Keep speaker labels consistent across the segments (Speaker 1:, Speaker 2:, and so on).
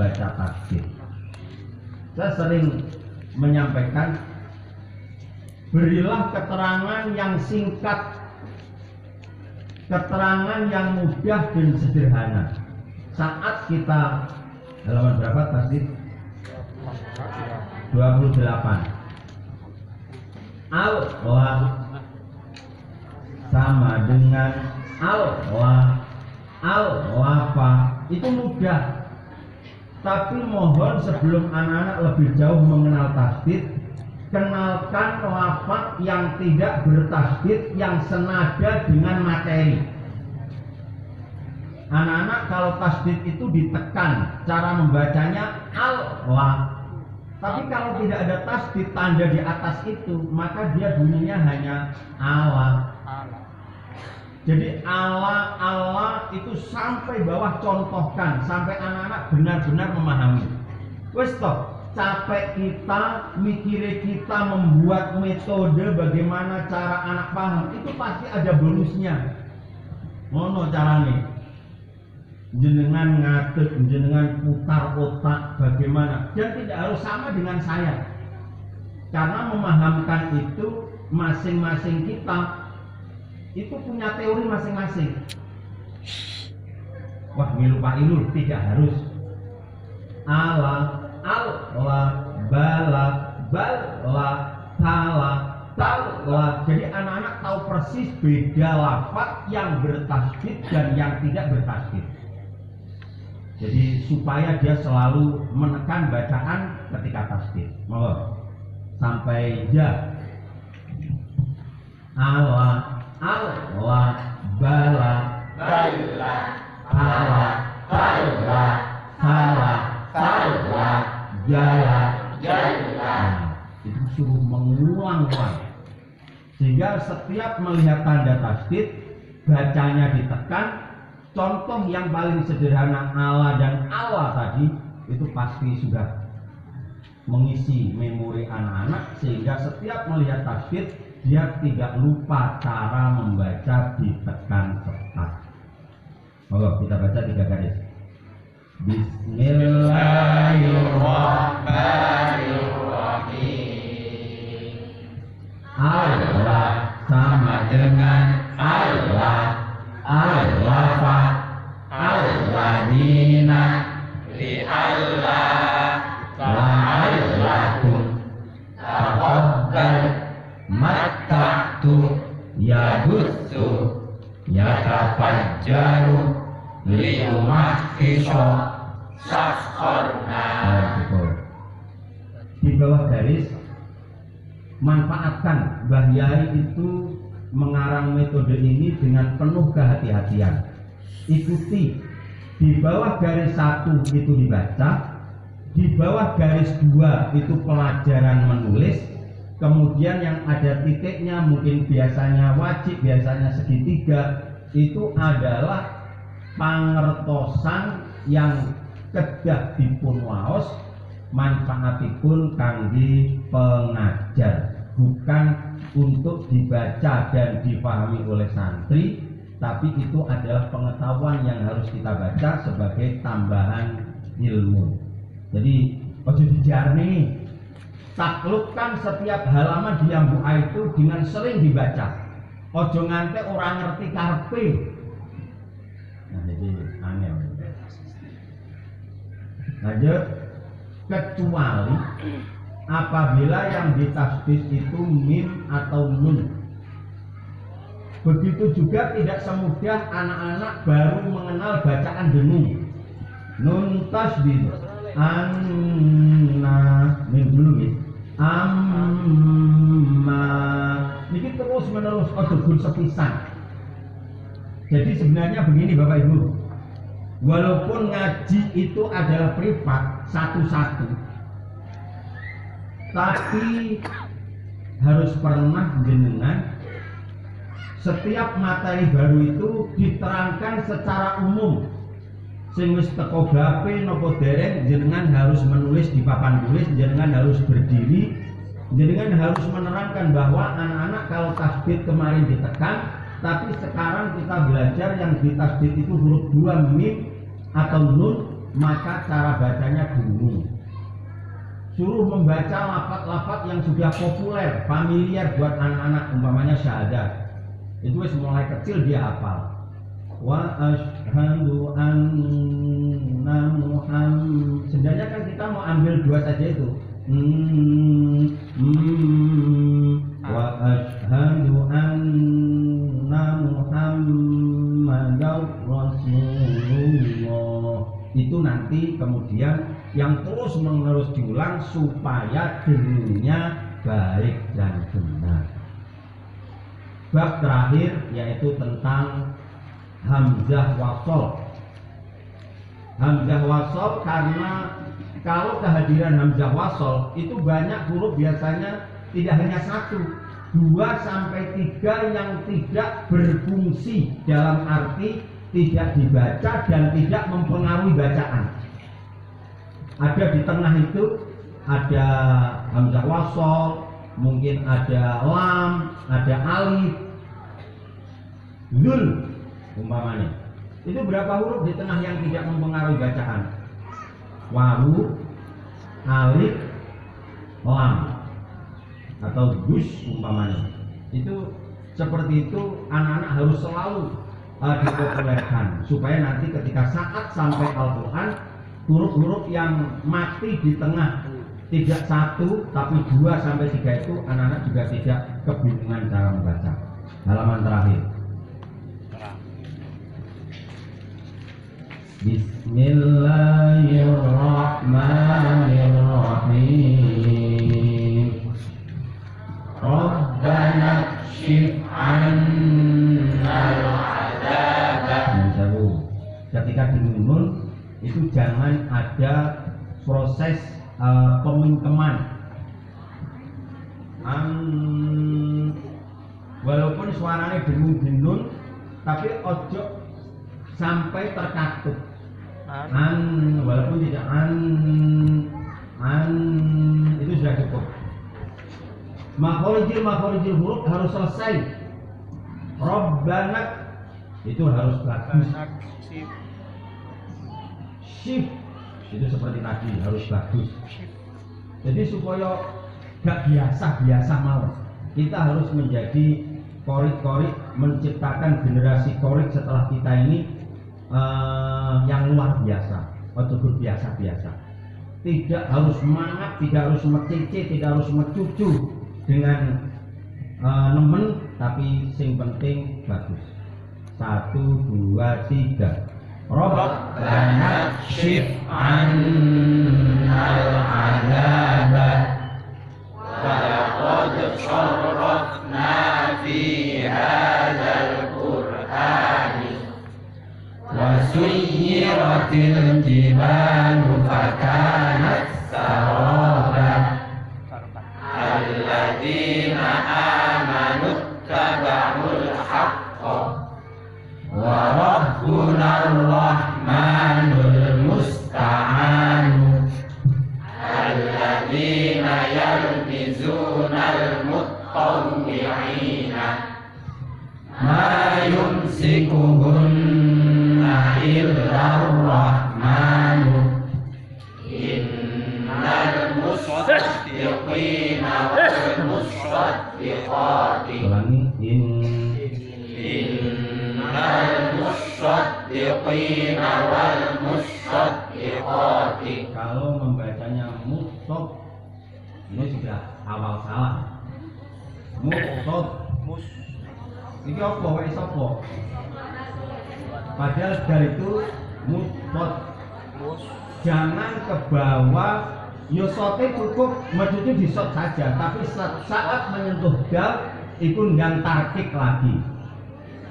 Speaker 1: membaca tasbih. Saya sering menyampaikan, berilah keterangan yang singkat, keterangan yang mudah dan sederhana. Saat kita halaman berapa tasbih? 28. Allah sama dengan Allah, Allah itu mudah. Tapi mohon sebelum anak-anak lebih jauh mengenal tasbih, kenalkan lafaz yang tidak bertasbih yang senada dengan materi. Anak-anak kalau tasbih itu ditekan, cara membacanya Allah. Tapi kalau tidak ada tasbih tanda di atas itu, maka dia bunyinya hanya Allah. Jadi Allah, Allah itu sampai bawah, contohkan sampai anak-anak benar-benar memahami. Wes toh, capek kita, mikirnya kita membuat metode bagaimana cara anak paham, itu pasti ada bonusnya. Ngono carane. Jenengan ngatur, jenengan putar otak bagaimana, dan tidak harus sama dengan saya, karena memahamkan itu masing-masing kita itu punya teori masing-masing. Wah, milu Pak Ilul, tidak harus. Allah, Allah, bala, bala, tala, tala. Jadi anak-anak tahu persis beda lafaz yang bertasbih dan yang tidak bertasbih. Jadi supaya dia selalu menekan bacaan ketika tasbih. Mohon sampai ya. Allah, Allah, bala, bala, tala, tala, tala, tala, jala, jala. Itu suruh mengulang-ulang. Sehingga setiap melihat tanda tasbih, bacanya ditekan. Contoh yang paling sederhana Allah dan Allah tadi itu pasti sudah mengisi memori anak-anak, sehingga setiap melihat tasbih dia tidak lupa cara membaca ditekan cepat. Monggo kita baca 3 garis. Bismillahirrahmanirrahim. Allah sama dengan Allah. Allah Al-Ladina li Allah la'allakum taqabbal matta'tu yabutsu yatafajjaru liyumahkisho sakharna. Di bawah garis, manfaatkan Mbah Yai itu mengarang metode ini dengan penuh kehati-hatian. Ikuti, di bawah garis 1 itu dibaca, di bawah garis 2 itu pelajaran menulis, kemudian yang ada titiknya mungkin biasanya wajib, biasanya segitiga, itu adalah pangertosan yang kedah dipun waos, manfaatipun kangge pengajar, bukan untuk dibaca dan dipahami oleh santri, tapi itu adalah pengetahuan yang harus kita baca sebagai tambahan ilmu. Jadi ojo dijarni, taklukkan setiap halaman di Ambu A itu dengan sering dibaca. Ojo nganti orang ngerti karepe. Nah, jadi angel. Lanjut, kecuali apabila yang ditasbih itu mim atau nun. Begitu juga tidak semudah anak-anak baru mengenal bacaan dengung. Nun tasbih anna mim dulu ya. Amma ini terus menerus ojo sepisan. Jadi sebenarnya begini Bapak Ibu, walaupun ngaji itu adalah privat satu-satu, tapi harus pernah jenengan setiap materi baru itu diterangkan secara umum. Sing wis teko bape napa dereng, jenengan harus menulis di papan tulis, jenengan harus berdiri, jenengan harus menerangkan bahwa anak-anak kalau tasbih kemarin ditekan, tapi sekarang kita belajar yang di tasbih itu huruf 2 mim atau nun, maka cara bacanya bunyi. Suruh membaca lafaz-lafaz yang sudah populer, familiar buat anak-anak, umpamanya syahadat. Itu mulai kecil dia hafal. Wa asyhadu anna Muhammad. Sebenarnya kan kita mau ambil dua saja itu. Wa asyhadu anna Muhammadar Rasulullah. Itu nanti kemudian yang terus menerus diulang supaya dengarnya baik dan benar. Bab terakhir yaitu tentang hamzah wasol. Hamzah wasol karena kalau kehadiran hamzah wasol itu banyak huruf, biasanya tidak hanya 1, 2 sampai 3 yang tidak berfungsi, dalam arti tidak dibaca dan tidak mempengaruhi bacaan. Ada di tengah itu ada hamzah wasol, mungkin ada lam, ada alif, zul umpamanya. Itu berapa huruf di tengah yang tidak mempengaruhi bacaan? Wawu, alif, lam, atau gus umpamanya. Itu seperti itu anak-anak harus selalu dipopulerkan supaya nanti ketika saat sampai Al-Quran, huruf-huruf yang mati di tengah, tidak 1 tapi 2 sampai 3 itu anak-anak juga tidak kebingungan cara membaca. Halaman terakhir. Bismillahirrahmanirrahim. Rabbana kshif 'annal 'adzab. Ketika dinumun itu jangan ada proses pemingkeman. Walaupun suaranya dengung-dengung, tapi ojo sampai terkatup. Walaupun tidak itu sudah cukup. Makhorijil huruf harus selesai. Rabbana itu harus bagus. Shift itu seperti tadi harus bagus. Jadi supaya gak biasa mau, kita harus menjadi korik-korik, menciptakan generasi korik setelah kita ini yang luar biasa, atau biasa-biasa. Tidak harus semangat, tidak harus mecece, tidak harus mecucu dengan nemen, tapi sing penting bagus. 1, 2, 3. Rabbana kshif 'annal 'adzaba wa laqad sharrafna fi hadzal qur'ani wa suyyiratil jibalu fakanat saraba alladzina amanu taba'ul haqqa wa rabbunal rahmanul musta'anu alladzina yalmizunal mutawwi'ina ma yumsikuhunna illar rahmanu innal musaddiqina wal musaddiqati. Innal musaddiqina wal musaddiqati. Kalau membacanya mushaf ini sudah awal salah. Mushaf ini apa wae sapa? Padahal dari itu mushaf. Jangan ke bawah. Yo sote cukup maksudnya di shot saja, tapi saat menyentuh dal itu ndang tarkik lagi.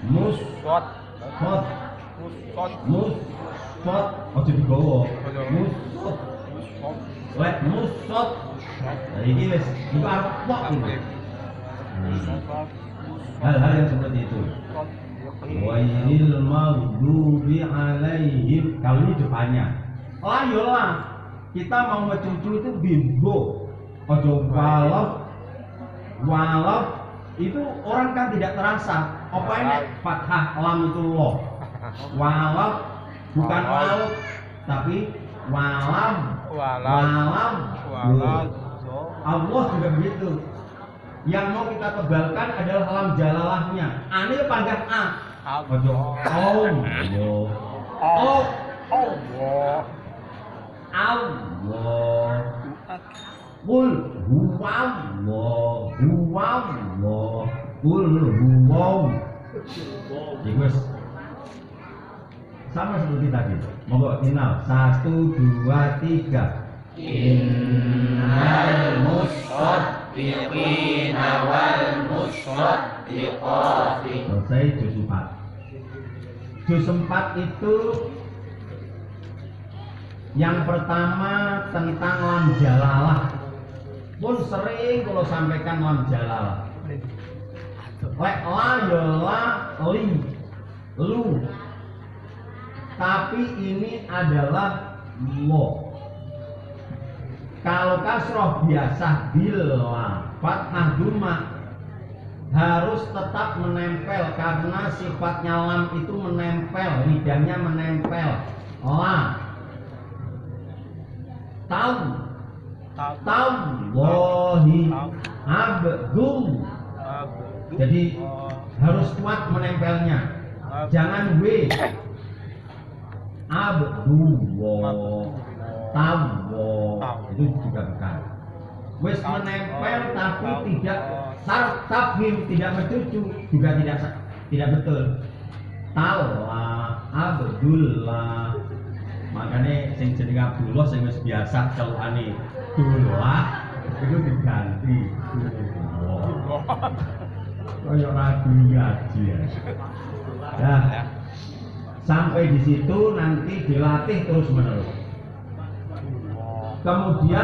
Speaker 1: Musfot, ojo digowo. Musfot, lek musfot. Nah ini wes, itu apa ini? Hal-hal yang seperti itu. Wailil maghdubi alaihim. Kalau ini depannya. Ayolah, kita mau mencucu itu bimbo. Ojo walau itu orang kan tidak terasa. Apa ini fathah lam itu loh. Walau bukan walau tapi walam. Allah juga begitu. Yang mau kita tebalkan adalah lam jalalahnya. Anil panggah a. Ojo. Allah. Qul huwa Allah. Qul huwa. Jadi sama seperti tadi. Monggo final 1 2 3.
Speaker 2: Innal musaddiqina wal musaddiqati.
Speaker 1: Selesai juz 4. Juz 4 itu yang pertama tentang lam jalalah. Pun sering kalau sampaikan lam jalalah. Lek la ya la li lu. Tapi ini adalah lo. Kalau kasroh biasa bila fathah duma harus tetap menempel karena sifatnya lam itu menempel, lidahnya menempel. La Wallahi abdul. Jadi harus kuat menempelnya. Jangan w. Abdullah. Itu juga bukan. Wis menempel tapi tidak tafhim, tidak mencucu, juga tidak betul. Abdullah. Makanya sing jeneng Abdullah sing wis biasa celukane Dullah itu diganti Dullah. Kaya ragu ngaji ya. Nah, sampai di situ nanti dilatih terus menerus. Kemudian